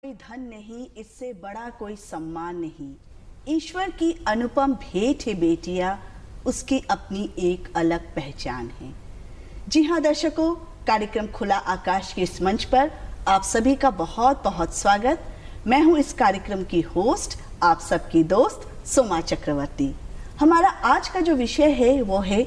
कोई धन नहीं, इससे बड़ा कोई सम्मान नहीं। ईश्वर की अनुपम भेंट है बेटियां, उसकी अपनी एक अलग पहचान है। जी हाँ दर्शकों, कार्यक्रम खुला आकाश के इस मंच पर आप सभी का बहुत बहुत स्वागत। मैं हूँ इस कार्यक्रम की होस्ट, आप सबकी दोस्त सोमा चक्रवर्ती। हमारा आज का जो विषय है वो है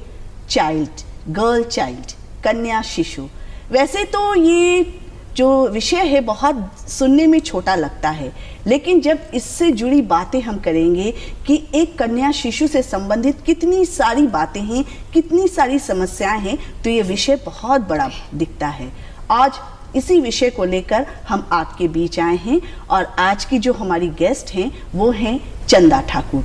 चाइल्ड, गर्ल चाइल्ड, कन्या शिशु। वैसे तो ये जो विषय है बहुत सुनने में छोटा लगता है, लेकिन जब इससे जुड़ी बातें हम करेंगे कि एक कन्या शिशु से संबंधित कितनी सारी बातें हैं, कितनी सारी समस्याएं हैं, तो ये विषय बहुत बड़ा दिखता है। आज इसी विषय को लेकर हम आपके बीच आए हैं और आज की जो हमारी गेस्ट हैं वो हैं चंदा ठाकुर।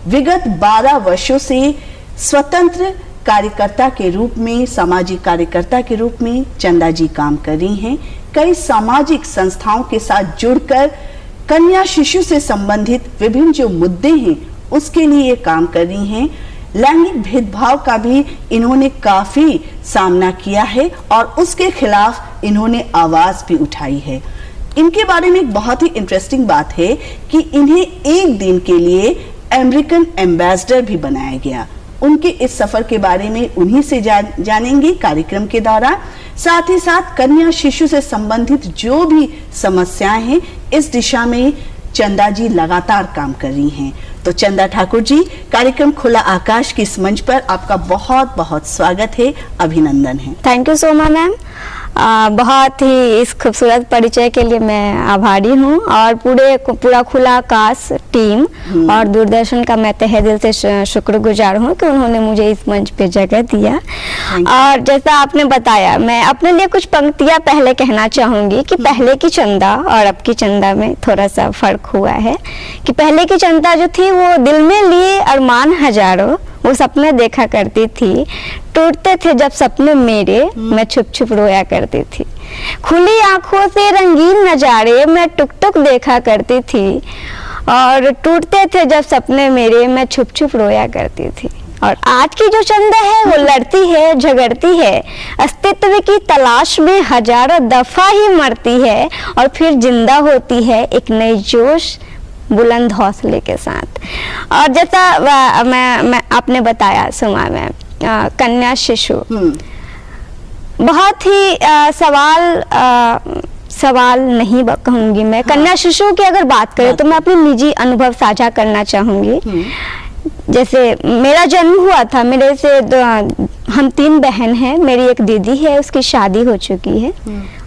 विगत 12 वर्षों से स्वतंत्र कार्यकर्ता के रूप में, सामाजिक कार्यकर्ता के रूप में चंदा जी काम कर रही हैं। कई सामाजिक संस्थाओं के साथ जुड़कर कन्या शिशु से संबंधित विभिन्न जो मुद्दे हैं उसके लिए ये काम कर रही हैं। लैंगिक भेदभाव का भी इन्होंने काफी सामना किया है और उसके खिलाफ इन्होंने आवाज भी उठाई है। इनके बारे में एक बहुत ही इंटरेस्टिंग बात है कि इन्हें एक दिन के लिए अमेरिकन एम्बेसडर भी बनाया गया। उनके इस सफर के बारे में उन्हीं से जानेंगे कार्यक्रम के दौरान। साथ ही साथ कन्या शिशु से संबंधित जो भी समस्याएं हैं, इस दिशा में चंदा जी लगातार काम कर रही हैं। तो चंदा ठाकुर जी, कार्यक्रम खुला आकाश के इस मंच पर आपका बहुत बहुत स्वागत है, अभिनंदन है। Thank you Soma ma'am. बहुत ही इस खूबसूरत परिचय के लिए मैं आभारी हूँ और पूरा खुला आकाश टीम और दूरदर्शन का मैं तहे दिल से शुक्रगुजार हूँ कि उन्होंने मुझे इस मंच पे जगह दिया। और जैसा आपने बताया, मैं अपने लिए कुछ पंक्तियाँ पहले कहना चाहूँगी कि पहले की चंदा और अब की चंदा में थोड़ा सा फर्क हुआ है। कि पहले की चंदा जो थी वो दिल में लिए अरमान हजारों, वो सपने देखा करती थी, टूटते थे जब सपने मेरे, मैं छुप छुप रोया करती थी। खुली आंखों से रंगीन नजारे मैं टुक टुक देखा करती थी, और टूटते थे जब सपने मेरे, मैं छुप छुप रोया करती थी। और आज की जो चंदा है वो लड़ती है, झगड़ती है, अस्तित्व की तलाश में हजारों दफा ही मरती है और फिर जिंदा होती है एक नई जोश बुलंद हौसले के साथ। और जैसा मैं आपने बताया सुमा मैम, कन्या शिशु बहुत ही सवाल नहीं कहूँगी मैं। कन्या शिशु की अगर बात करें तो मैं अपनी निजी अनुभव साझा करना चाहूँगी। जैसे मेरा जन्म हुआ था, मेरे से हम 3 बहन हैं। मेरी एक दीदी है, उसकी शादी हो चुकी है,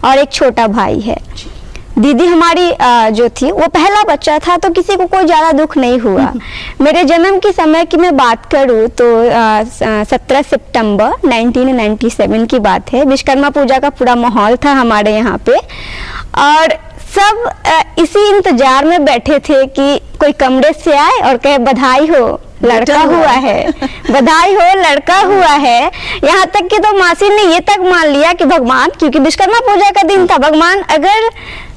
और एक छोटा भाई है। दीदी हमारी जो थी वो पहला बच्चा था, तो किसी को कोई ज़्यादा दुख नहीं हुआ। मेरे जन्म की समय की मैं बात करूँ तो 17 सितंबर 1997 की बात है। विश्वकर्मा पूजा का पूरा माहौल था हमारे यहाँ पे, और सब इसी इंतजार में बैठे थे कि कोई कमरे से आए और कहे बधाई हो, लड़का हुआ है, बधाई हो, लड़का हुआ है। यहाँ तक कि तो मासी ने ये तक मान लिया कि भगवान, क्योंकि विश्वकर्मा पूजा का दिन था, भगवान अगर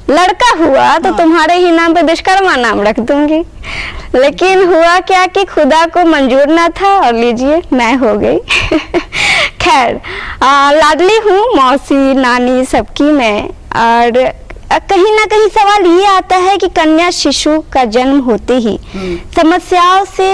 लड़का हुआ तो तुम्हारे ही नाम पे विश्वकर्मा नाम रख दूंगी। लेकिन हुआ क्या कि खुदा को मंजूर ना था, और लीजिए मैं हो गई। खैर, लाडली हूँ मौसी नानी सबकी मैं। और कहीं ना कहीं सवाल ये आता है कि कन्या शिशु का जन्म होते ही समस्याओं से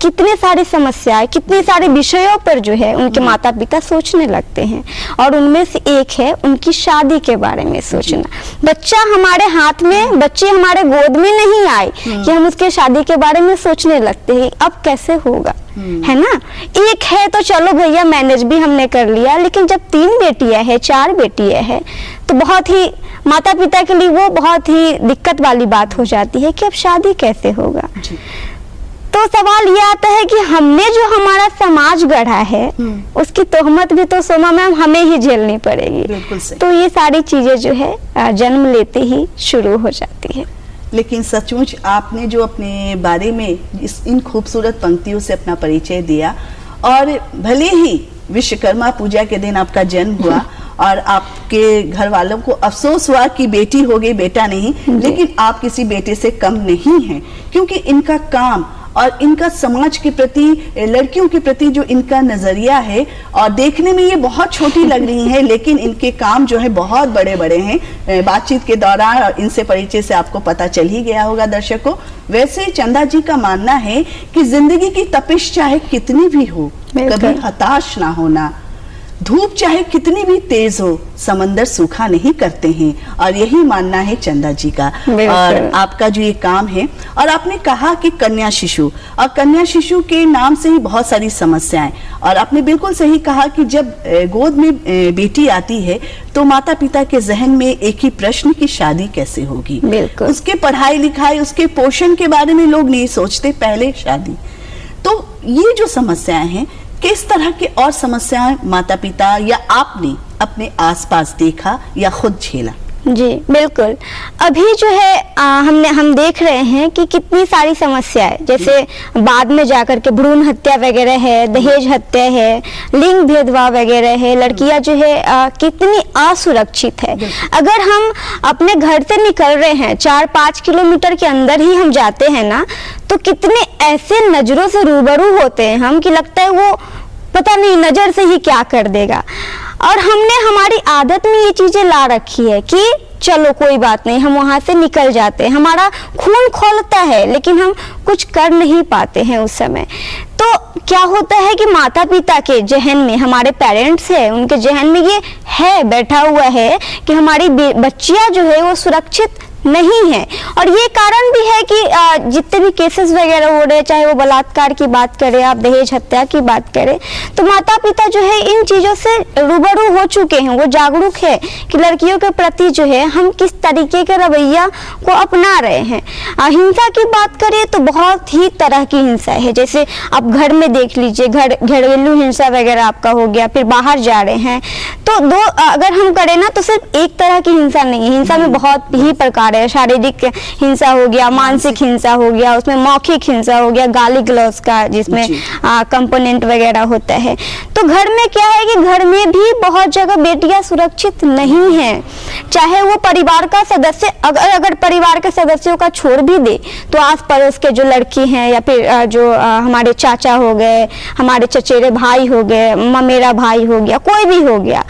कितने सारी समस्याएं, कितने सारे विषयों पर जो है उनके माता पिता सोचने लगते हैं। और उनमें से एक है उनकी शादी के बारे में सोचना। बच्चा हमारे हाथ में, बच्चे हमारे गोद में नहीं आए कि हम उसके शादी के बारे में सोचने लगते हैं अब कैसे होगा, है ना। एक है तो चलो भैया मैनेज भी हमने कर लिया, लेकिन जब 3 बेटियां हैं, 4 बेटियां हैं, तो बहुत ही माता पिता के लिए वो बहुत ही दिक्कत वाली बात हो जाती है कि अब शादी कैसे होगा। तो सवाल ये आता है कि हमने जो हमारा समाज गढ़ा है उसकी तोहमत भी तो सोमा मैम हमें ही झेलनी पड़ेगी। तो ये सारी चीजें जो है जन्म लेते ही शुरू हो जाती है। लेकिन सचमुच आपने जो अपने बारे में इन खूबसूरत पंक्तियों से अपना परिचय दिया, और भले ही विश्वकर्मा पूजा के दिन आपका जन्म हुआ और आपके घर वालों को अफसोस हुआ कि बेटी हो गई, बेटा नहीं, लेकिन आप किसी बेटे से कम नहीं हैं, क्योंकि इनका काम और इनका समाज के प्रति, लड़कियों के प्रति जो इनका नजरिया है, और देखने में ये बहुत छोटी लग रही हैं लेकिन इनके काम जो है बहुत बड़े बड़े हैं। बातचीत के दौरान और इनसे परिचय से आपको पता चल ही गया होगा दर्शकों। वैसे चंदा जी का मानना है कि जिंदगी की तपिश चाहे कितनी भी हो, कभी हताश ना होना। धूप चाहे कितनी भी तेज हो, समंदर सूखा नहीं करते हैं, और यही मानना है चंदा जी का। और आपका जो ये काम है, और आपने कहा कि कन्या शिशु, और कन्या शिशु के नाम से ही बहुत सारी समस्याएं, और आपने बिल्कुल सही कहा कि जब गोद में बेटी आती है तो माता पिता के जहन में एक ही प्रश्न की शादी कैसे होगी, उसके पढ़ाई लिखाई, उसके पोषण के बारे में लोग नहीं सोचते, पहले शादी। तो ये जो समस्याएं हैं, किस तरह के और समस्याएं माता पिता या आपने अपने आसपास देखा या खुद झेला? जी बिल्कुल, अभी जो है हम देख रहे हैं कि कितनी सारी समस्याएं, जैसे बाद में जाकर के भ्रूण हत्या वगैरह है, दहेज हत्या है, लिंग भेदभाव वगैरह है, लड़कियां जो है कितनी असुरक्षित है। अगर हम अपने घर से निकल रहे हैं, 4-5 किलोमीटर के अंदर ही हम जाते हैं ना, तो कितने ऐसे नजरों से रूबरू होते हैं हम कि लगता है वो पता नहीं नजर से ही क्या कर देगा। और हमने हमारी आदत में ये चीजें ला रखी है कि चलो कोई बात नहीं, हम वहां से निकल जाते हैं, हमारा खून खौलता है लेकिन हम कुछ कर नहीं पाते हैं उस समय। तो क्या होता है कि माता पिता के जहन में, हमारे पेरेंट्स है उनके जहन में ये है, बैठा हुआ है कि हमारी बच्चियां जो है वो सुरक्षित नहीं है। और ये कारण भी है कि जितने भी केसेस वगैरह हो रहे हैं, चाहे वो बलात्कार की बात करें, आप दहेज हत्या की बात करें, तो माता पिता जो है इन चीजों से रूबरू हो चुके हैं, वो जागरूक है कि लड़कियों के प्रति जो है हम किस तरीके के रवैया को अपना रहे हैं। हिंसा की बात करें तो बहुत ही तरह की हिंसा है, जैसे आप घर में देख लीजिए, घरेलू हिंसा वगैरह आपका हो गया, फिर बाहर जा रहे हैं तो अगर हम करें ना तो सिर्फ एक तरह की हिंसा नहीं है, हिंसा में बहुत ही प्रकार है। शारीरिक हिंसा हो गया, मानसिक हिंसा हो गया, उसमें मौखिक हिंसा हो गया, गाली गलौज का जिसमें कंपोनेंट वगैरह होता है। तो घर में क्या है कि घर में भी बहुत जगह बेटियां सुरक्षित नहीं हैं, चाहे वो परिवार का सदस्य, अगर परिवार के सदस्यों का छोड़ भी दे तो आस पड़ोस के जो लड़की हैं या फिर जो हमारे चाचा हो गए, हमारे चचेरे भाई हो गए, ममेरा भाई हो गया, कोई भी हो गया,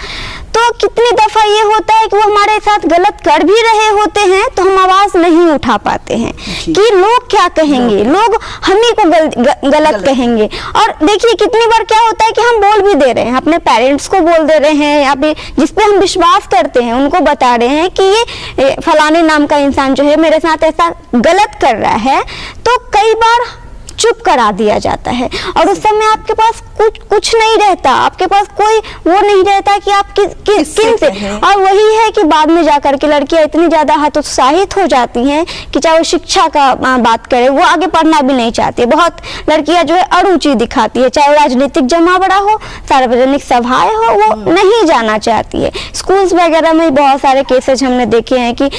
तो कितनी दफा ये होता है कि वो हमारे साथ गलत कर भी रहे होते हैं तो हम आवाज नहीं उठा पाते हैं कि लोग क्या कहेंगे, लोग हम ही को गलत कहेंगे। और देखिए कितनी बार क्या होता है कि हम बोल भी दे रहे हैं, अपने पेरेंट्स को बोल दे रहे हैं या फिर जिसपे हम विश्वास करते हैं उनको बता रहे हैं कि ये फलाने नाम का इंसान जो है मेरे साथ ऐसा गलत कर रहा है, तो कई बार चुप करा दिया जाता है और उस समय आपके पास कुछ नहीं रहता, आपके पास कोई वो नहीं रहता कि आप किन से। और वही है कि बाद में जाकर के लड़कियां इतनी ज्यादा हतोत्साहित हो जाती हैं कि चाहे वो शिक्षा का बात करें, वो आगे पढ़ना भी नहीं चाहती। बहुत लड़कियां जो है अरुचि दिखाती है, चाहे राजनीतिक जमावड़ा हो, सार्वजनिक सभाएं हो, वो नहीं जाना चाहती है। स्कूल्स वगैरह में बहुत सारे केसेज हमने देखे हैं कि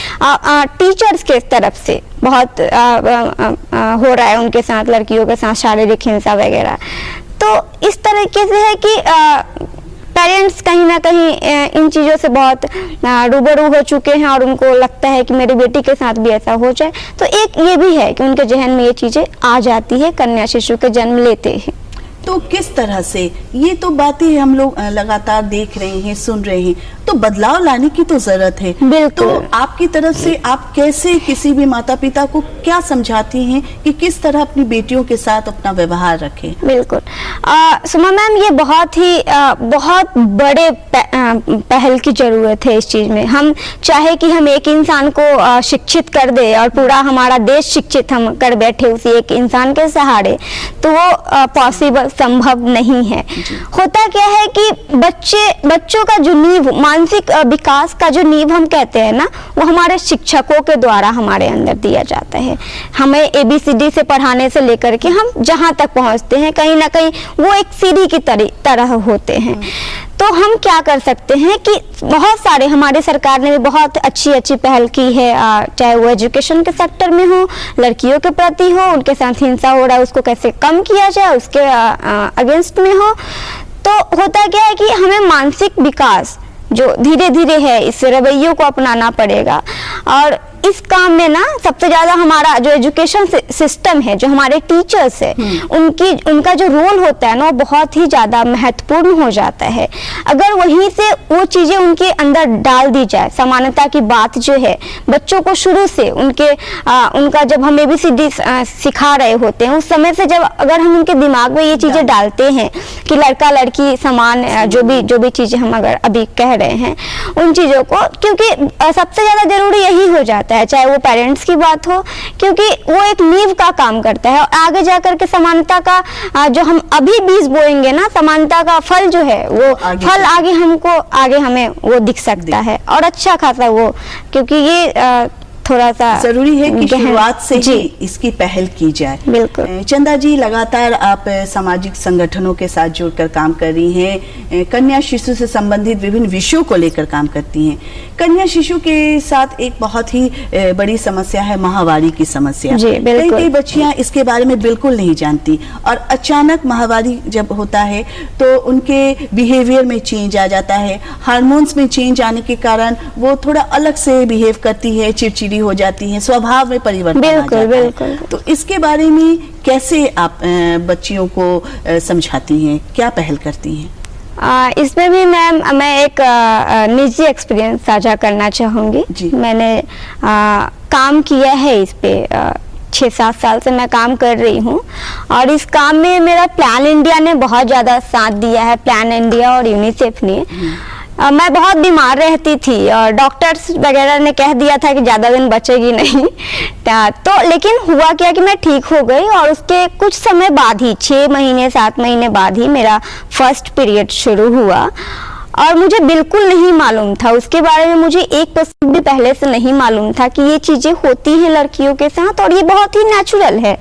टीचर्स के तरफ से बहुत हो रहा है उनके साथ, लड़कियों के साथ शारीरिक हिंसा वगैरह। तो इस तरीके से है कि पेरेंट्स कहीं ना कहीं इन चीज़ों से बहुत रूबरू हो चुके हैं और उनको लगता है कि मेरी बेटी के साथ भी ऐसा हो जाए। तो एक ये भी है कि उनके जहन में ये चीज़ें आ जाती है कन्या शिशु के जन्म लेते ही। तो किस तरह से, ये तो बातें हम लोग लगातार देख रहे हैं, सुन रहे हैं, तो बदलाव लाने की तो जरूरत है। बिल्कुल। तो आपकी तरफ से आप कैसे किसी भी माता पिता को क्या समझाती हैं कि किस तरह अपनी बेटियों के साथ अपना व्यवहार रखें? बिल्कुल सुमा मैम, ये बहुत बड़े पहल की जरूरत है इस चीज में। हम चाहे कि हम एक इंसान को शिक्षित कर दे और पूरा हमारा देश शिक्षित हम कर बैठे उसी एक इंसान के सहारे, तो वो पॉसिबल, संभव नहीं है। होता क्या है कि बच्चों का जो नींव, मानसिक विकास का जो नींव हम कहते हैं ना, वो हमारे शिक्षकों के द्वारा हमारे अंदर दिया जाता है। हमें ABCD से पढ़ाने से लेकर के हम जहां तक पहुंचते हैं, कहीं ना कहीं वो एक सीढ़ी की तरह होते हैं। तो हम क्या कर सकते हैं कि बहुत सारे, हमारे सरकार ने भी बहुत अच्छी पहल की है, चाहे वो एजुकेशन के सेक्टर में हो, लड़कियों के प्रति हो, उनके साथ हिंसा हो रहा है उसको कैसे कम किया जाए, उसके अगेंस्ट में हो। तो होता क्या है कि हमें मानसिक विकास जो धीरे धीरे है, इस रवैयों को अपनाना पड़ेगा। और इस काम में ना सबसे ज्यादा हमारा जो एजुकेशन सिस्टम है, जो हमारे टीचर्स है, उनका जो रोल होता है ना, वो बहुत ही ज्यादा महत्वपूर्ण हो जाता है। अगर वहीं से वो चीजें उनके अंदर डाल दी जाए, समानता की बात जो है बच्चों को शुरू से उनका जब हम ABCD सिखा रहे होते हैं, उस समय से जब अगर हम उनके दिमाग में ये चीजें डालते हैं कि लड़का लड़की समान, जो भी चीजें हम अगर अभी कह रहे हैं उन चीजों को, क्योंकि सबसे ज्यादा जरूरी यही हो जाता है, चाहे वो पेरेंट्स की बात हो, क्योंकि वो एक नींव का काम करता है। और आगे जाकर के समानता का जो हम अभी बीज बोएंगे ना, समानता का फल जो है वो फल आगे हमें वो दिख सकता है, और अच्छा खासा वो, क्योंकि ये थोड़ा सा जरूरी है कि शुरुआत से ही इसकी पहल की जाए। बिल्कुल। चंदा जी, लगातार आप सामाजिक संगठनों के साथ जुड़कर काम कर रही हैं, कन्या शिशु से संबंधित विभिन्न विषयों को लेकर काम करती हैं। कन्या शिशु के साथ एक बहुत ही बड़ी समस्या है माहवारी की समस्या। कई बच्चियां इसके बारे में बिल्कुल नहीं जानती, और अचानक माहवारी जब होता है तो उनके बिहेवियर में चेंज आ जाता है, हार्मोन्स में चेंज आने के कारण वो थोड़ा अलग से बिहेव करती है, चिड़चिड़ी हो जाती है, स्वभाव में परिवर्तन आ जाता है। तो इसके बारे में कैसे आप बच्चियों को समझाती हैं, क्या पहल करती हैं? इसमें भी मैं एक निजी एक्सपीरियंस साझा करना चाहूंगी। मैंने काम किया है इस पे, 6-7 साल से मैं काम कर रही हूँ, और इस काम में मेरा प्लान इंडिया ने बहुत ज़्यादा साथ दिया है, प्लान इंडिया और यूनिसेफ ने। मैं बहुत बीमार रहती थी और डॉक्टर्स वगैरह ने कह दिया था कि ज़्यादा दिन बचेगी नहीं, तो लेकिन हुआ क्या कि मैं ठीक हो गई, और उसके कुछ समय बाद ही, 6 महीने 7 महीने बाद ही मेरा फर्स्ट पीरियड शुरू हुआ, और मुझे बिल्कुल नहीं मालूम था उसके बारे में, मुझे 1% भी पहले से नहीं मालूम था कि ये चीज़ें होती हैं लड़कियों के साथ, और ये बहुत ही नेचुरल है।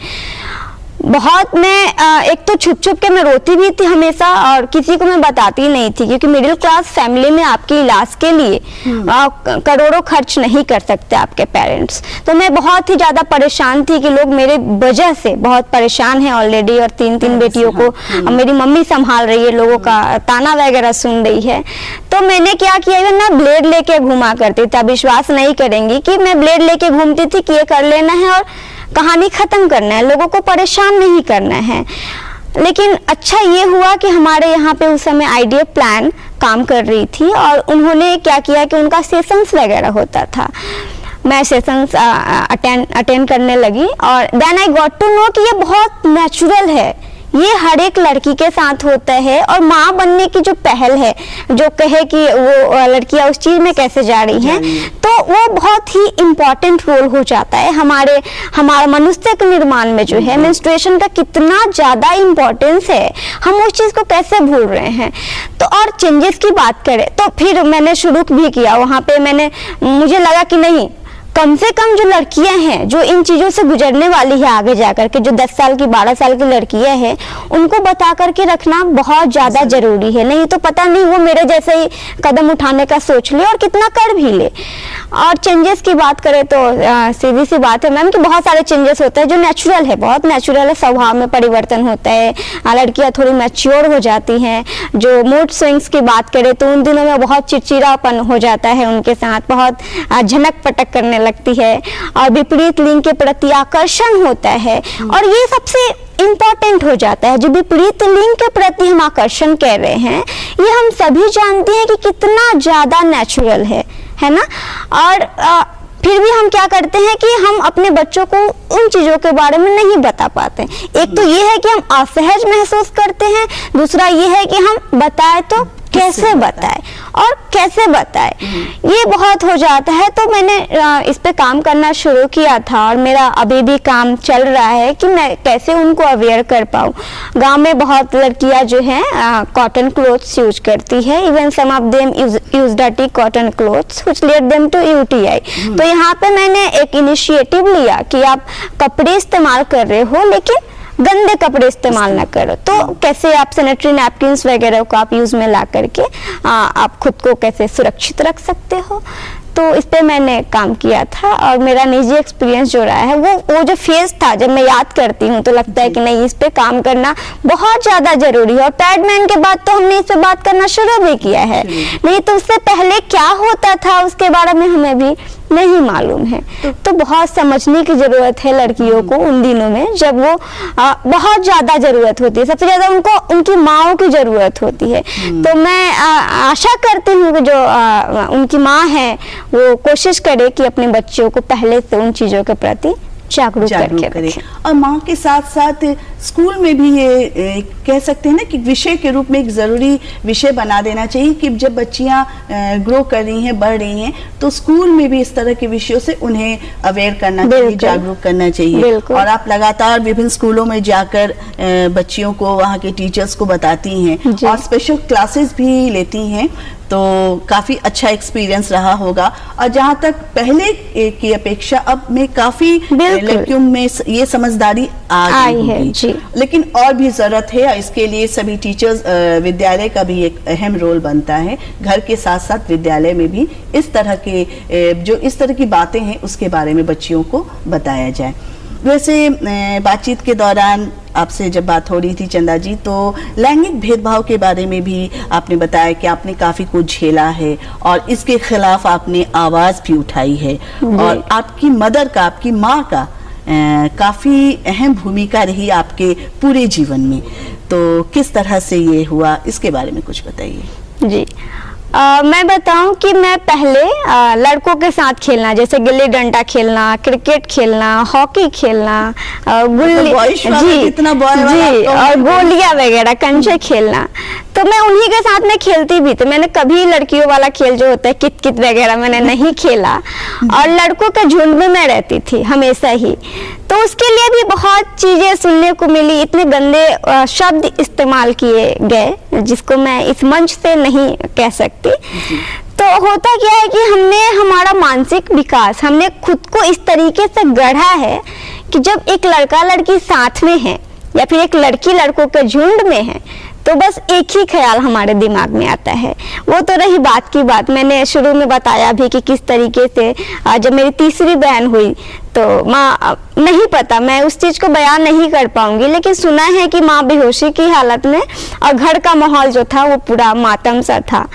बहुत मैं एक तो छुप छुप के मैं रोती भी थी हमेशा, और किसी को मैं बताती नहीं थी, क्योंकि मिडिल क्लास फैमिली में आपके इलाज के लिए करोड़ों खर्च नहीं कर सकते आपके पेरेंट्स। तो मैं बहुत ही ज़्यादा परेशान थी कि लोग मेरे वजह से बहुत परेशान हैं ऑलरेडी, और 3 बेटियों को मेरी मम्मी संभाल रही है, लोगों का ताना वगैरह सुन रही है। तो मैंने क्या किया, मैं ना ब्लेड लेके घूमा करती थी। विश्वास नहीं करेंगी कि मैं ब्लेड लेके घूमती थी कि ये कर लेना है और कहानी खत्म करना है, लोगों को परेशान नहीं करना है। लेकिन अच्छा ये हुआ कि हमारे यहाँ पे उस समय IDF प्लान काम कर रही थी, और उन्होंने क्या किया कि उनका सेशंस वगैरह होता था, मैं सेशंस अटेंड करने लगी, और then I got to know कि ये बहुत नेचुरल है, ये हर एक लड़की के साथ होता है। और माँ बनने की जो पहल है, जो कहे कि वो लड़कियां उस चीज में कैसे जा रही हैं, तो वो बहुत ही इम्पोर्टेंट रोल हो जाता है हमारा मनुष्य के निर्माण में जो है मेंस्ट्रुएशन का कितना ज्यादा इम्पोर्टेंस है, हम उस चीज को कैसे भूल रहे हैं। तो और चेंजेस की बात करें तो फिर मैंने शुरू भी किया वहाँ पे, मुझे लगा कि नहीं, कम से कम जो लड़कियां हैं जो इन चीज़ों से गुजरने वाली है आगे जाकर के, जो 10 साल की 12 साल की लड़कियां हैं, उनको बता करके रखना बहुत ज़्यादा जरूरी है। नहीं तो पता नहीं वो मेरे जैसे ही कदम उठाने का सोच ले और कितना कर भी ले। और चेंजेस की बात करें तो सीधी सी बात है मैम कि बहुत सारे चेंजेस होते हैं जो नेचुरल है, बहुत नेचुरल है। स्वभाव में परिवर्तन होता है, लड़कियाँ थोड़ी मैच्योर हो जाती हैं। जो मूड स्विंग्स की बात करें तो उन दिनों में बहुत चिड़चिड़ापन हो जाता है उनके साथ, बहुत झनक पटक करने लगती है, और विपरीत लिंग के प्रति आकर्षण होता है। और ये सबसे इम्पोर्टेंट हो जाता है, जो विपरीत लिंग के प्रति हम आकर्षण कह रहे हैं, ये हम सभी जानते हैं कि कितना ज्यादा नेचुरल है ना। और फिर भी हम क्या करते हैं कि हम अपने बच्चों को उन चीज़ों के बारे में नहीं बता पाते। एक तो ये है कि हम असहज महसूस करते हैं, दूसरा ये है कि हम बताएं तो कैसे बताएं और कैसे बताएं, ये बहुत हो जाता है। तो मैंने इस पे काम करना शुरू किया था, और मेरा अभी भी काम चल रहा है कि मैं कैसे उनको अवेयर कर पाऊँ। गांव में बहुत लड़कियां जो हैं कॉटन क्लोथ्स यूज करती है, even some of them use dirty cotton clothes which lead them to UTI। तो यहाँ पे मैंने एक इनिशिएटिव लिया कि आप कपड़े इस्तेमाल कर रहे हो लेकिन गंदे कपड़े इस्तेमाल ना करो, तो कैसे आप सैनिटरी नैपकिन्स वगैरह को आप यूज में ला करके आप खुद को कैसे सुरक्षित रख सकते हो। तो इस पे मैंने काम किया था, और मेरा निजी एक्सपीरियंस जो रहा है वो जो फेज था, जब मैं याद करती हूँ तो लगता है कि नहीं, इस पे काम करना बहुत ज्यादा जरूरी है। और पैडमैन के बाद तो हमने इस पे बात करना शुरू भी किया है, नहीं तो उससे पहले क्या होता था उसके बारे में हमें भी नहीं मालूम है। तो बहुत समझने की जरूरत है लड़कियों को उन दिनों में, जब वो बहुत ज्यादा जरूरत होती है, सबसे ज्यादा उनको उनकी माँओं की जरूरत होती है। तो मैं आशा करती हूँ कि जो उनकी माँ है वो कोशिश करे कि अपने बच्चों को पहले से उन चीजों के प्रति जागरूक करे। और माँ के साथ साथ स्कूल में भी ये कह सकते हैं ना कि विषय के रूप में एक जरूरी विषय बना देना चाहिए कि जब बच्चियां ग्रो कर रही हैं, बढ़ रही हैं, तो स्कूल में भी इस तरह के विषयों से उन्हें अवेयर करना चाहिए, जागरूक करना चाहिए। और आप लगातार विभिन्न स्कूलों में जाकर बच्चियों को, वहाँ के टीचर्स को बताती हैं और स्पेशल क्लासेस भी लेती हैं, तो काफी अच्छा एक्सपीरियंस रहा होगा। और जहाँ तक पहले की अपेक्षा अब में काफी लड़कियों में ये समझदारी आ गई है, लेकिन और भी जरूरत है। इसके लिए सभी टीचर्स, विद्यालय का भी एक अहम रोल बनता है। घर के साथ साथ विद्यालय में भी इस तरह की बातें हैं उसके बारे में बच्चियों को बताया जाए। वैसे बातचीत के दौरान आपसे जब बात हो रही थी चंदा जी, तो लैंगिक भेदभाव के बारे में भी आपने बताया कि आपने काफी कुछ झेला है और इसके खिलाफ आपने आवाज भी उठाई है, और आपकी मदर का, आपकी माँ का काफी अहम भूमिका रही आपके पूरे जीवन में। तो किस तरह से ये हुआ, इसके बारे में कुछ बताइए। जी, मैं बताऊं कि मैं पहले लड़कों के साथ खेलना, जैसे गिल्ली डंडा खेलना, क्रिकेट खेलना, हॉकी खेलना, गुल्ली और गोलियां वगैरह, कंचे खेलना, तो मैं उन्हीं के साथ में खेलती भी थी। मैंने कभी लड़कियों वाला खेल जो होता है कित कित वगैरह मैंने नहीं खेला, और लड़कों के झुंड में मैं रहती थी हमेशा ही। तो उसके लिए भी बहुत चीजें सुनने को मिली, इतने गंदे शब्द इस्तेमाल किए गए जिसको मैं इस मंच से नहीं कह सकती। तो होता क्या है कि हमने हमारा मानसिक विकास, हमने खुद को इस तरीके से गढ़ा है कि जब एक लड़का लड़की साथ में है या फिर एक लड़की लड़कों के झुंड में है, तो बस एक ही ख्याल हमारे दिमाग में आता है। वो तो रही बात की बात, मैंने शुरू में बताया भी कि किस तरीके से जब मेरी तीसरी बहन हुई तो माँ, नहीं पता, मैं उस चीज को बयान नहीं कर पाऊंगी, लेकिन सुना है कि माँ बेहोशी की हालत में, और घर का माहौल जो था वो पूरा मातम सा था।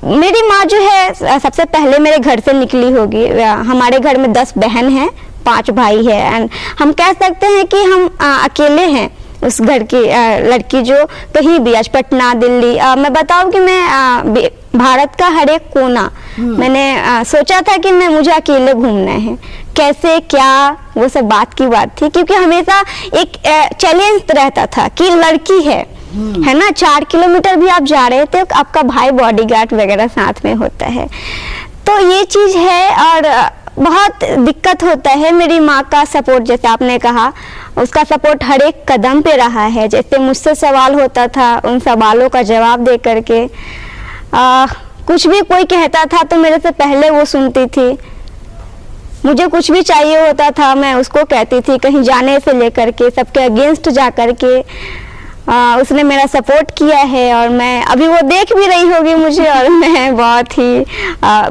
मेरी माँ जो है सबसे पहले मेरे घर से निकली होगी। हमारे घर में 10 बहन हैं, 5 भाई है, एंड हम कह सकते हैं कि हम अकेले हैं उस घर की लड़की जो कहीं भी, आज पटना, दिल्ली, मैं बताऊं कि मैं भारत का हर एक कोना मैंने सोचा था कि मुझे अकेले घूमना है। कैसे, क्या, वो सब बात की बात थी, क्योंकि हमेशा एक चैलेंज रहता था कि लड़की है ना, 4 किलोमीटर भी आप जा रहे थे, आपका भाई बॉडीगार्ड वगैरह साथ में होता है। तो ये चीज है, और बहुत दिक्कत होता है। मेरी माँ का सपोर्ट, जैसे आपने कहा, उसका सपोर्ट हर एक कदम पे रहा है। जैसे मुझसे सवाल होता था, उन सवालों का जवाब दे करके, कुछ भी कोई कहता था तो मेरे से पहले वो सुनती थी। मुझे कुछ भी चाहिए होता था, मैं उसको कहती थी, कहीं जाने से लेकर के, सबके अगेंस्ट जा कर के उसने मेरा सपोर्ट किया है। और मैं अभी, वो देख भी रही होगी मुझे, और मैं बहुत ही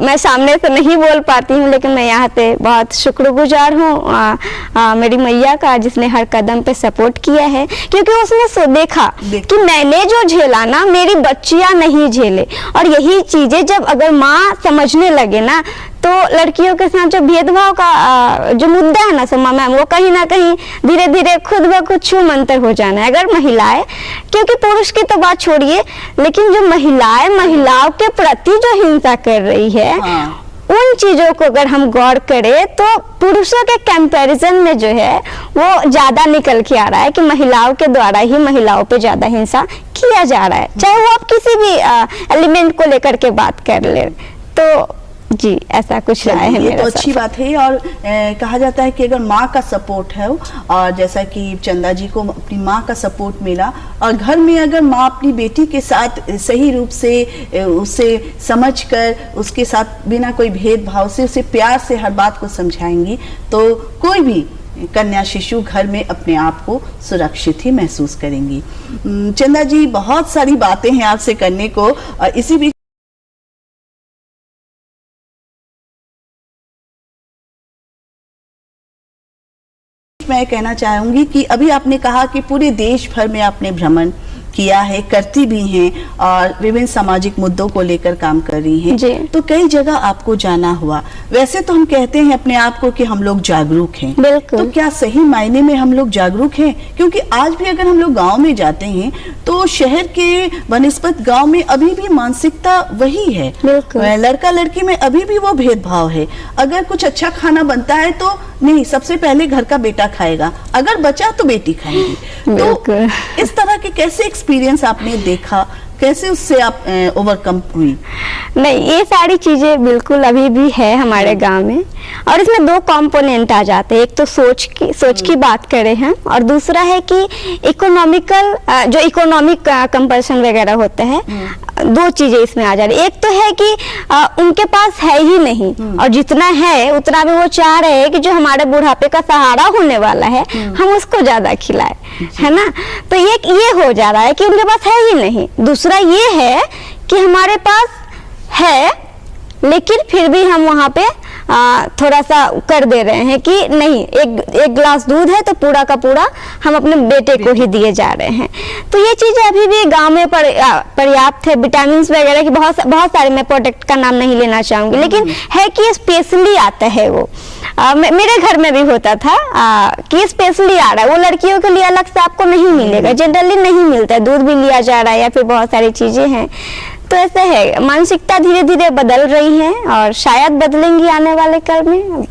मैं सामने से नहीं बोल पाती हूँ, लेकिन मैं यहाँ पे बहुत शुक्रगुजार हूँ मेरी मैया का, जिसने हर कदम पे सपोर्ट किया है, क्योंकि उसने देखा कि मैंने जो झेला ना, मेरी बच्चियाँ नहीं झेले। और यही चीजें जब अगर माँ समझने लगे ना, तो लड़कियों के साथ जो भेदभाव का जो मुद्दा है ना समा मैम, वो कहीं ना कहीं धीरे धीरे खुद ब खुद छू मंतर हो जाना है। अगर महिलाएं, क्योंकि पुरुष की तो बात छोड़िए, लेकिन जो महिलाएं महिलाओं के प्रति जो हिंसा कर रही है, उन चीजों को अगर हम गौर करें तो पुरुषों के कंपैरिजन में जो है वो ज्यादा निकल के आ रहा है कि महिलाओं के द्वारा ही महिलाओं पे ज्यादा हिंसा किया जा रहा है, चाहे वो आप किसी भी एलिमेंट को लेकर के बात कर ले। तो जी, ऐसा कुछ रहा है। ये तो अच्छी बात है। और कहा जाता है कि अगर माँ का सपोर्ट है, और जैसा कि चंदा जी को अपनी माँ का सपोर्ट मिला, और घर में अगर माँ अपनी बेटी के साथ सही रूप से उसे समझकर, उसके साथ बिना कोई भेदभाव से, उसे प्यार से हर बात को समझाएंगी, तो कोई भी कन्या शिशु घर में अपने आप को सुरक्षित ही महसूस करेंगी। चंदा जी, बहुत सारी बातें हैं आपसे करने को, और इसी बीच मैं कहना चाहूंगी कि अभी आपने कहा कि पूरे देश भर में आपने भ्रमण किया है, करती भी हैं और विभिन्न सामाजिक मुद्दों को लेकर काम कर रही हैं। जी। तो कई जगह आपको जाना हुआ। वैसे तो हम कहते हैं अपने आप को कि हम लोग जागरूक हैं। बिल्कुल। तो क्या सही मायने में हम लोग जागरूक हैं? क्योंकि आज भी अगर हम लोग गांव में जाते हैं तो शहर के बनिस्बत गांव में अभी भी मानसिकता वही है। बिल्कुल। लड़का लड़की में अभी भी वो भेदभाव है। अगर कुछ अच्छा खाना बनता है तो नहीं, सबसे पहले घर का बेटा खाएगा, अगर बचा तो बेटी खाएगी। तो इस तरह के कैसे एक्सपीरियंस आपने देखा, कैसे उससे आप ओवरकम हुई? नहीं, ये सारी चीजें बिल्कुल अभी भी है हमारे गांव में, और इसमें दो कंपोनेंट आ जाते हैं। एक तो सोच की बात करें हम, और दूसरा है कि इकोनॉमिकल, जो इकोनॉमिक कंपल्सन वगैरह होता है, दो चीजें इसमें आ जा रही। एक तो है कि उनके पास है ही नहीं, और जितना है उतना भी वो चाह रहे हैं कि जो हमारे बुढ़ापे का सहारा होने वाला है हम उसको ज्यादा खिलाए, है ना। तो ये हो जा रहा है कि उनके पास है ही नहीं। दूसरा ये है कि हमारे पास है लेकिन फिर भी हम वहाँ पे थोड़ा सा कर दे रहे हैं कि नहीं, एक ग्लास दूध है तो पूरा का पूरा हम अपने बेटे को ही दिए जा रहे हैं। तो ये चीजें अभी भी गांव में पर्याप्त है। विटामिन वगैरह की बहुत सारे, मैं प्रोडक्ट का नाम नहीं लेना चाहूंगी, लेकिन है कि स्पेशली आता है वो। मेरे घर में भी होता था कि स्पेशली आ रहा है, वो लड़कियों के लिए अलग से आपको नहीं मिलेगा, जनरली नहीं मिलता है। दूध भी लिया जा रहा है या फिर बहुत सारी चीजें हैं। तो ऐसा है, मानसिकता धीरे धीरे बदल रही है और शायद बदलेंगी आने वाले कल में,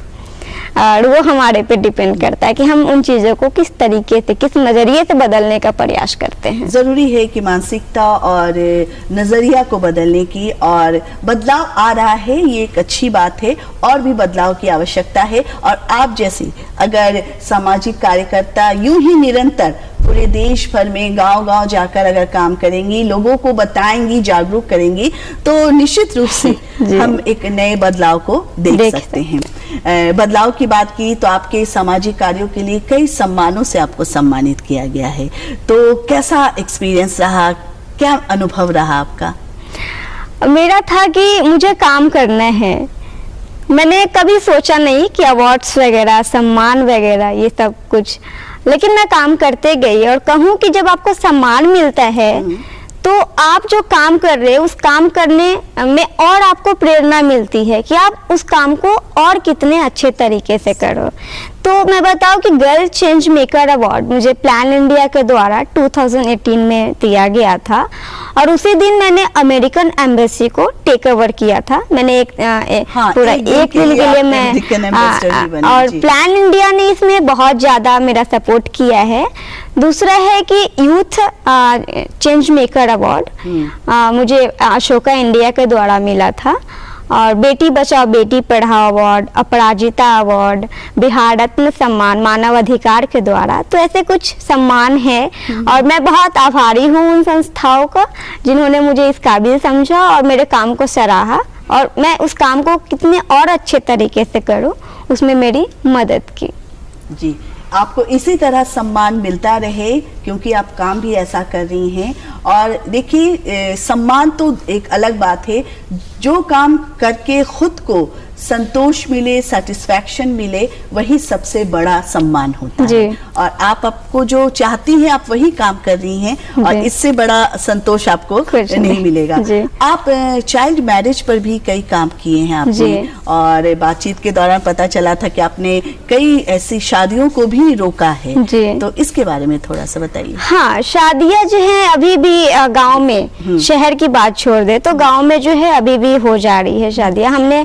और वो हमारे पे डिपेंड करता है कि हम उन चीजों को किस तरीके से, किस नजरिए से बदलने का प्रयास करते हैं। जरूरी है कि मानसिकता और नजरिया को बदलने की, और बदलाव आ रहा है, ये एक अच्छी बात है, और भी बदलाव की आवश्यकता है। और आप जैसे अगर सामाजिक कार्यकर्ता यूं ही निरंतर पूरे देश भर में गांव-गांव जाकर अगर काम करेंगी, लोगों को बताएंगी, जागरूक करेंगी, तो निश्चित रूप से हम एक नए बदलाव को देख सकते हैं। बदलाव की बात की तो आपके सामाजिक कार्यों के लिए कई सम्मानों से आपको सम्मानित किया गया है। तो कैसा एक्सपीरियंस रहा, क्या अनुभव रहा आपका? मेरा था कि मुझे काम करना है। मैंने कभी सोचा नहीं कि अवार्ड्स वगैरह, सम्मान वगैरह, ये सब कुछ, लेकिन मैं काम करते गई। और कहूँ कि जब आपको सम्मान मिलता है तो आप जो काम कर रहे हैं उस काम करने में और आपको प्रेरणा मिलती है कि आप उस काम को और कितने अच्छे तरीके से करो। तो मैं बताऊं कि गर्ल चेंज मेकर अवार्ड मुझे प्लान इंडिया के द्वारा 2018 में दिया गया था, और उसी दिन मैंने अमेरिकन एम्बेसी को टेक ओवर किया था। मैंने पूरा एक दिन के लिए मैं, और प्लान इंडिया ने इसमें बहुत ज़्यादा मेरा सपोर्ट किया है। दूसरा है कि यूथ चेंज मेकर अवार्ड मुझे अशोका इंडिया के द्वारा मिला था, और बेटी बचाओ बेटी पढ़ाओ अवार्ड, अपराजिता अवार्ड, बिहार रत्न सम्मान मानव अधिकार के द्वारा। तो ऐसे कुछ सम्मान है, और मैं बहुत आभारी हूँ उन संस्थाओं का जिन्होंने मुझे इस काबिल समझा और मेरे काम को सराहा, और मैं उस काम को कितने और अच्छे तरीके से करूँ उसमें मेरी मदद की। जी, आपको इसी तरह सम्मान मिलता रहे, क्योंकि आप काम भी ऐसा कर रही हैं। और देखिए, सम्मान तो एक अलग बात है, जो काम करके खुद को संतोष मिले, सेटिस्फैक्शन मिले, वही सबसे बड़ा सम्मान होता है। और आपको जो चाहती हैं आप वही काम कर रही हैं, और इससे बड़ा संतोष आपको नहीं मिलेगा। आप चाइल्ड मैरिज पर भी कई काम किए हैं आपने, और बातचीत के दौरान पता चला था कि आपने कई ऐसी शादियों को भी रोका है। तो इसके बारे में थोड़ा सा बताइए। हाँ, शादियां जो है अभी भी गांव में, शहर की बात छोड़ दे तो गांव में जो है अभी भी हो जा रही है शादियां। हमने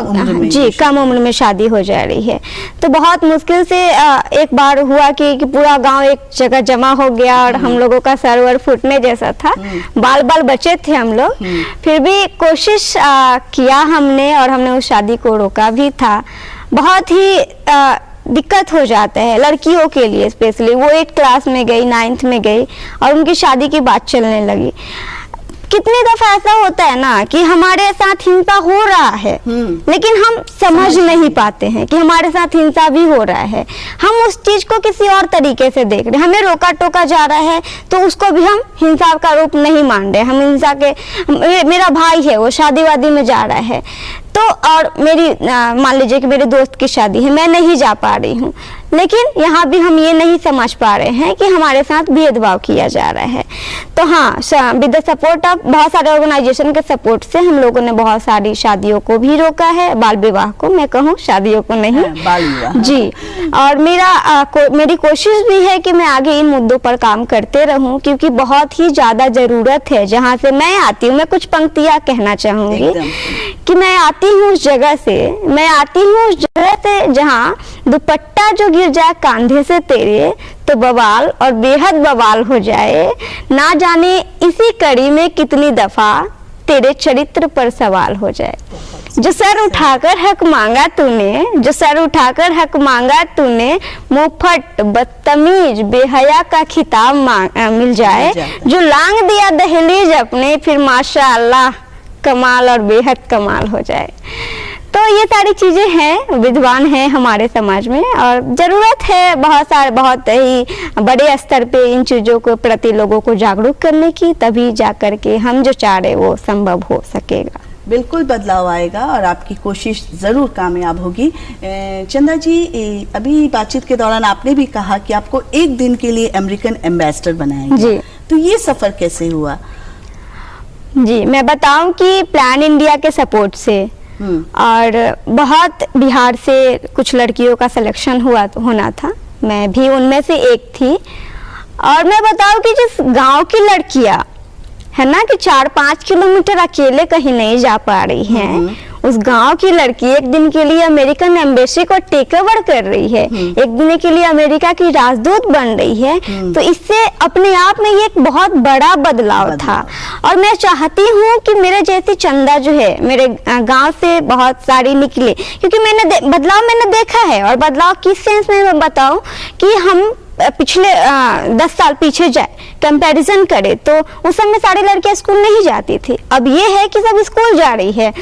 कम उम्र में शादी हो जा रही है। तो बहुत मुश्किल से एक बार हुआ कि पूरा गांव एक जगह जमा हो गया, और हम लोगों का सरवर फूटने जैसा था। बाल बचे थे हम लोग, फिर भी कोशिश किया हमने, और हमने उस शादी को रोका भी था। बहुत ही दिक्कत हो जाता है लड़कियों के लिए, स्पेशली वो 8 क्लास में गई, 9th में गई, और उनकी शादी की बात चलने लगी। कितनी दफा ऐसा होता है ना कि हमारे साथ हिंसा हो रहा है, लेकिन हम समझ नहीं पाते हैं कि हमारे साथ हिंसा भी हो रहा है। हम उस चीज को किसी और तरीके से देख रहे हैं, हमें रोका टोका जा रहा है तो उसको भी हम हिंसा का रूप नहीं मान रहे। हम हिंसा के, मेरा भाई है वो शादी वादी में जा रहा है, तो और मेरी मान लीजिए कि मेरे दोस्त की शादी है, मैं नहीं जा पा रही हूँ, लेकिन यहाँ भी हम ये नहीं समझ पा रहे हैं कि हमारे साथ भेदभाव किया जा रहा है। तो हाँ, विद द सपोर्ट ऑफ बहुत सारे ऑर्गेनाइजेशन के सपोर्ट से हम लोगों ने बहुत सारी शादियों को भी रोका है, बाल विवाह को, मैं कहूँ शादियों को नहीं, बाल विवाह जी। और मेरी कोशिश भी है कि मैं आगे इन मुद्दों पर काम करते रहूं, क्योंकि बहुत ही ज्यादा जरूरत है। जहां से मैं आती हूँ, मैं कुछ पंक्तियां कहना चाहूंगी कि मैं आती हूँ उस जगह से जहाँ दुपट्टा जो गिर जाए कांधे से तेरे तो बवाल और बेहद बवाल हो जाए, ना जाने इसी कड़ी में कितनी दफा तेरे चरित्र पर सवाल हो जाए। जो सर उठाकर हक मांगा तूने मुफट बदतमीज बेहया का खिताब मिल जाए। जो लांग दिया दहलीज अपने फिर माशाअल्लाह कमाल और बेहद कमाल हो जाए। तो ये सारी चीजें हैं, विद्वान हैं हमारे समाज में, और जरूरत है बहुत ही बड़े स्तर पे इन चीजों को प्रति लोगों को जागरूक करने की, तभी जाकर के हम जो चाह रहे वो संभव हो सकेगा। बिल्कुल बदलाव आएगा और आपकी कोशिश जरूर कामयाब होगी। चंदा जी, अभी बातचीत के दौरान आपने भी कहा कि आपको एक दिन के लिए अमेरिकन एम्बेसडर बनाया गया, तो ये सफर कैसे हुआ? जी, मैं बताऊं कि प्लान इंडिया के सपोर्ट से और बहुत बिहार से कुछ लड़कियों का सिलेक्शन होना था, मैं भी उनमें से एक थी। और मैं बताऊं कि जिस गांव की लड़कियां है ना कि 4-5 किलोमीटर अकेले कहीं नहीं जा पा रही हैं, उस गांव की लड़की एक दिन के लिए अमेरिकन एम्बेसी को टेक ओवर कर रही है, एक दिन के लिए अमेरिका की राजदूत बन रही है, तो इससे अपने आप में ये एक बहुत बड़ा बदलाव था। और मैं चाहती हूँ कि मेरे जैसी चंदा जो है मेरे गांव से बहुत सारी निकले, क्योंकि बदलाव मैंने देखा है। और बदलाव किस सेंस में मैं बताऊं कि हम पिछले 10 साल पीछे जाए कंपैरिजन करें तो उस समय सारी लड़कियां स्कूल नहीं जाती थी। अब ये है कि सब स्कूल जा रही है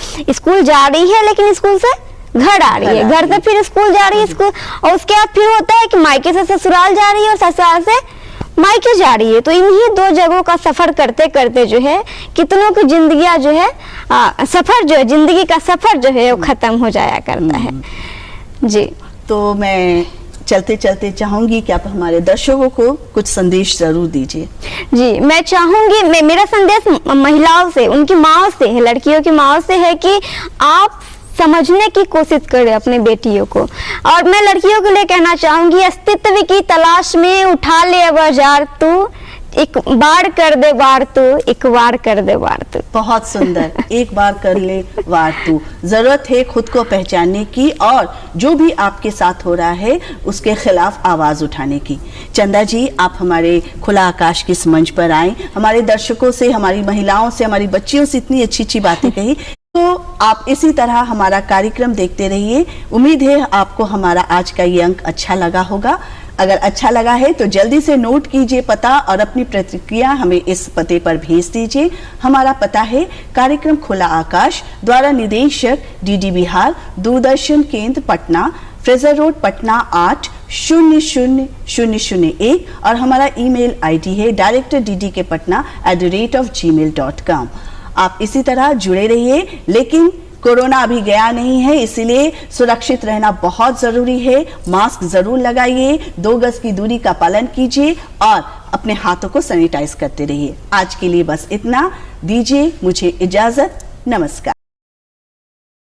लेकिन स्कूल से घर आ रही है, घर से फिर स्कूल जा रही है, स्कूल, और उसके बाद फिर होता है कि मायके से ससुराल जा रही है और ससुराल से मायके जा रही है। तो इन्हीं 2 जगहों का सफर करते करते जो है कितनों की जिंदगियां जो है जिंदगी का सफर जो है वो खत्म हो जाया करता है। जी, तो मैं चलते चलते चाहूंगी कि आप हमारे दर्शकों को कुछ संदेश जरूर दीजिए। जी, मैं चाहूंगी, मेरा संदेश महिलाओं से, उनकी माओ से है, लड़कियों की माओ से है कि आप समझने की कोशिश करें अपनी बेटियों को। और मैं लड़कियों के लिए कहना चाहूंगी, अस्तित्व की तलाश में उठा ले बाजार तू, एक बार कर दे वार तू, एक बार कर दे वार तू। बहुत सुंदर, एक बार कर ले वार तू। जरूरत है खुद को पहचानने की और जो भी आपके साथ हो रहा है उसके खिलाफ आवाज उठाने की। चंदा जी, आप हमारे खुला आकाश के इस मंच पर आए, हमारे दर्शकों से, हमारी महिलाओं से, हमारी बच्चियों से इतनी अच्छी अच्छी बातें कही। तो आप इसी तरह हमारा कार्यक्रम देखते रहिए। उम्मीद है आपको हमारा आज का ये अंक अच्छा लगा होगा। अगर अच्छा लगा है तो जल्दी से नोट कीजिए पता और अपनी प्रतिक्रिया हमें इस पते पर भेज दीजिए। हमारा पता है कार्यक्रम खुला आकाश, द्वारा निदेशक डीडी बिहार, दूरदर्शन केंद्र पटना, फ्रेजर रोड पटना 8000001, और हमारा ईमेल आईडी है directorddkpatna@gmail.com। आप इसी तरह जुड़े रहिए, लेकिन कोरोना अभी गया नहीं है, इसीलिए सुरक्षित रहना बहुत जरूरी है। मास्क जरूर लगाइए, 2 गज की दूरी का पालन कीजिए और अपने हाथों को सैनिटाइज करते रहिए। आज के लिए बस इतना, दीजिए मुझे इजाजत, नमस्कार।